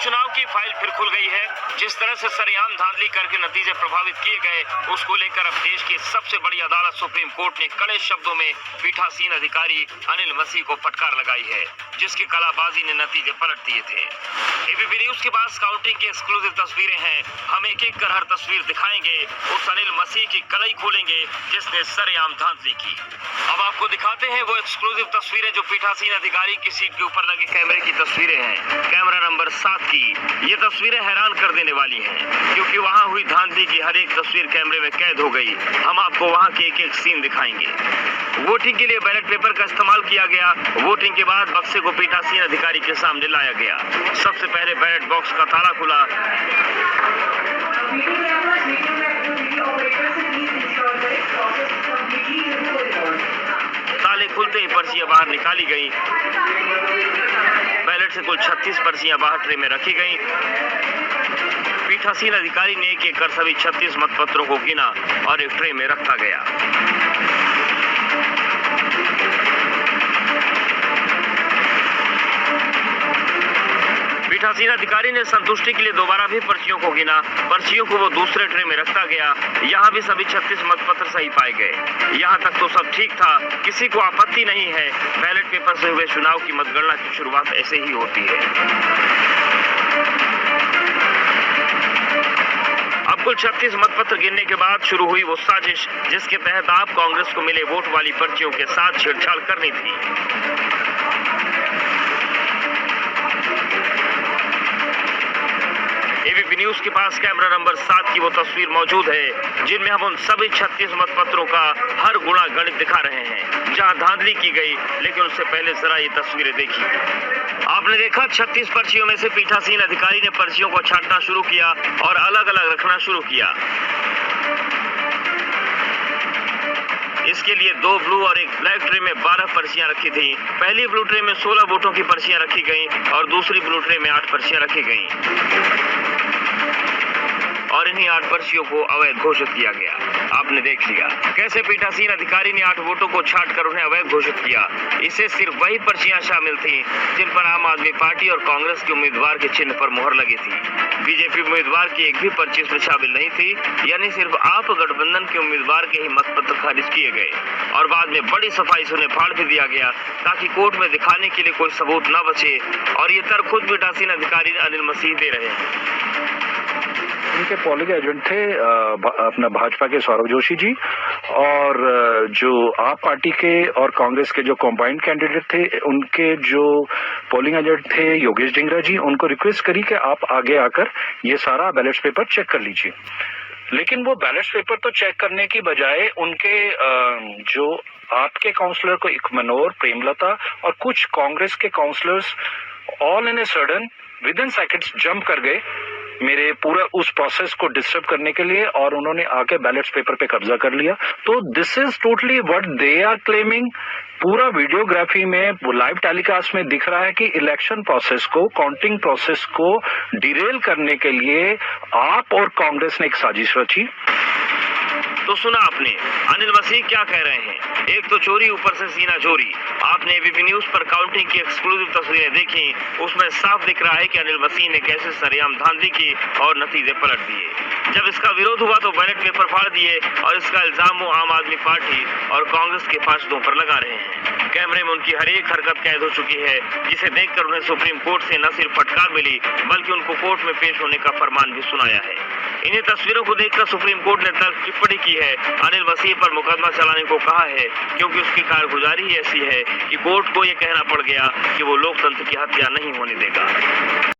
चुनाव की फाइल फिर खुल गई है। जिस तरह से सरेआम धांधली करके नतीजे प्रभावित किए गए, उसको लेकर अब देश की सबसे बड़ी अदालत सुप्रीम कोर्ट ने कड़े शब्दों में पीठासीन अधिकारी अनिल मसीह को फटकार लगाई है, जिसकी कलाबाजी ने नतीजे पलट दिए थे। एबीपी न्यूज के पास काउंटिंग की एक्सक्लूसिव तस्वीरें हैं। हम एक एक कर हर तस्वीर दिखाएंगे। उस अनिल मसीह की कलई खोलेंगे जिसने सरेआम धांधली की। अब आपको दिखाते हैं वो एक्सक्लूसिव तस्वीरें जो पीठासीन अधिकारी की सीट के ऊपर लगे कैमरे की तस्वीरें हैं। कैमरा नंबर 7 की ये तस्वीरें हैरान कर देने वाली हैं, क्योंकि वहां हुई धांधली की हर एक तस्वीर कैमरे में कैद हो गई। हम आपको वहां के एक एक सीन दिखाएंगे। वोटिंग के लिए बैलेट पेपर का इस्तेमाल किया गया। वोटिंग के बाद बक्से को पीठासीन अधिकारी के सामने लाया गया। सबसे पहले बैलेट बॉक्स का ताला खुला। ताले खुलते ही पर्चियां बाहर निकाली गई। बैलेट से कुल 36 पर्चियां बाहर ट्रे में रखी गई। पीठासीन अधिकारी ने एक एक कर सभी 36 मतपत्रों को गिना और एक ट्रे में रखा गया। पीठासीन अधिकारी ने संतुष्टि के लिए दोबारा भी पर्चियों को गिना। पर्चियों को वो दूसरे ट्रे में रखता गया। यहाँ भी सभी 36 मतपत्र सही पाए गए। यहाँ तक तो सब ठीक था, किसी को आपत्ति नहीं है। बैलेट पेपर से हुए चुनाव की मतगणना की शुरुआत ऐसे ही होती है। अब कुल 36 मतपत्र गिनने के बाद शुरू हुई वो साजिश जिसके तहत आप कांग्रेस को मिले वोट वाली पर्चियों के साथ छेड़छाड़ करनी थी। एबीपी न्यूज के पास कैमरा नंबर 7 की वो तस्वीर मौजूद है, जिनमें हम उन सभी 36 मतपत्रों का हर गुणा गणित दिखा रहे हैं, जहां धांधली की गई। लेकिन उससे पहले जरा ये तस्वीरें देखिए। आपने देखा 36 पर्चियों में से पीठासीन अधिकारी ने पर्चियों को छांटना शुरू किया और अलग अलग रखना शुरू किया। इसके लिए 2 ब्लू और एक ब्लैक ट्रे में 12 पर्चियां रखी थी। पहली ब्लू ट्रे में 16 वोटों की पर्चियां रखी गईं और दूसरी ब्लू ट्रे में 8 पर्चियां रखी गईं और इन्हीं 8 पर्चियों को अवैध घोषित किया गया। आपने देख लिया कैसे पीठासीन अधिकारी ने 8 वोटों को छांटकर उन्हें अवैध घोषित किया। इससे सिर्फ वही पर्चियां शामिल थीं जिन पर आम आदमी पार्टी और कांग्रेस के उम्मीदवार के चिन्ह पर मुहर लगी थी। बीजेपी उम्मीदवार की एक भी पर्ची इसमें शामिल नहीं थी, यानी सिर्फ आप गठबंधन के उम्मीदवार के ही मतपत्र खारिज किए गए और बाद में बड़ी सफाई से उन्हें फाड़ भी दिया गया ताकि कोर्ट में दिखाने के लिए कोई सबूत न बचे। और ये तर्क खुद पीठासीन अधिकारी अनिल मसीह दे रहे हैं। उनके पोलिंग एजेंट थे अपना भाजपा के सौरभ जोशी जी, और जो आप पार्टी के और कांग्रेस के जो कॉम्बाइंड कैंडिडेट थे उनके जो पोलिंग एजेंट थे योगेश ढिंगरा जी, उनको रिक्वेस्ट करी कि आप आगे आकर ये सारा बैलेट पेपर चेक कर लीजिए। लेकिन वो बैलेट पेपर तो चेक करने की बजाय उनके जो आपके काउंसलर को एक मनोहर, प्रेमलता और कुछ कांग्रेस के councillors all in a sudden within seconds jump कर गए मेरे पूरा उस प्रोसेस को डिस्टर्ब करने के लिए, और उन्होंने आके बैलेट पेपर पे कब्जा कर लिया। तो this is totally what they are claiming. पूरा वीडियोग्राफी में लाइव टेलीकास्ट में दिख रहा है कि इलेक्शन प्रोसेस को, काउंटिंग प्रोसेस को डिरेल करने के लिए आप और कांग्रेस ने एक साजिश रची। तो सुना आपने अनिल मसीह क्या कह रहे हैं। एक तो चोरी, ऊपर से सीना चोरी। आपने एबीपी न्यूज पर काउंटिंग की एक्सक्लूसिव तस्वीरें देखी। उसमें साफ दिख रहा है कि अनिल मसीह ने कैसे सरेआम धांधली की और नतीजे पलट दिए। जब इसका विरोध हुआ तो बैलेट पेपर फाड़ दिए और इसका इल्जाम वो आम आदमी पार्टी और कांग्रेस के पार्षदों पर लगा रहे हैं। कैमरे में उनकी हर एक हरकत कैद हो चुकी है, जिसे देखकर उन्हें सुप्रीम कोर्ट से न सिर्फ फटकार मिली बल्कि उनको कोर्ट में पेश होने का फरमान भी सुनाया है। इन्हीं तस्वीरों को देखकर सुप्रीम कोर्ट ने तर्क टिप्पणी की है। अनिल मसीह पर मुकदमा चलाने को कहा है क्योंकि उसकी कारगुजारी ही ऐसी है कि कोर्ट को यह कहना पड़ गया कि वो लोकतंत्र की हत्या नहीं होने देगा।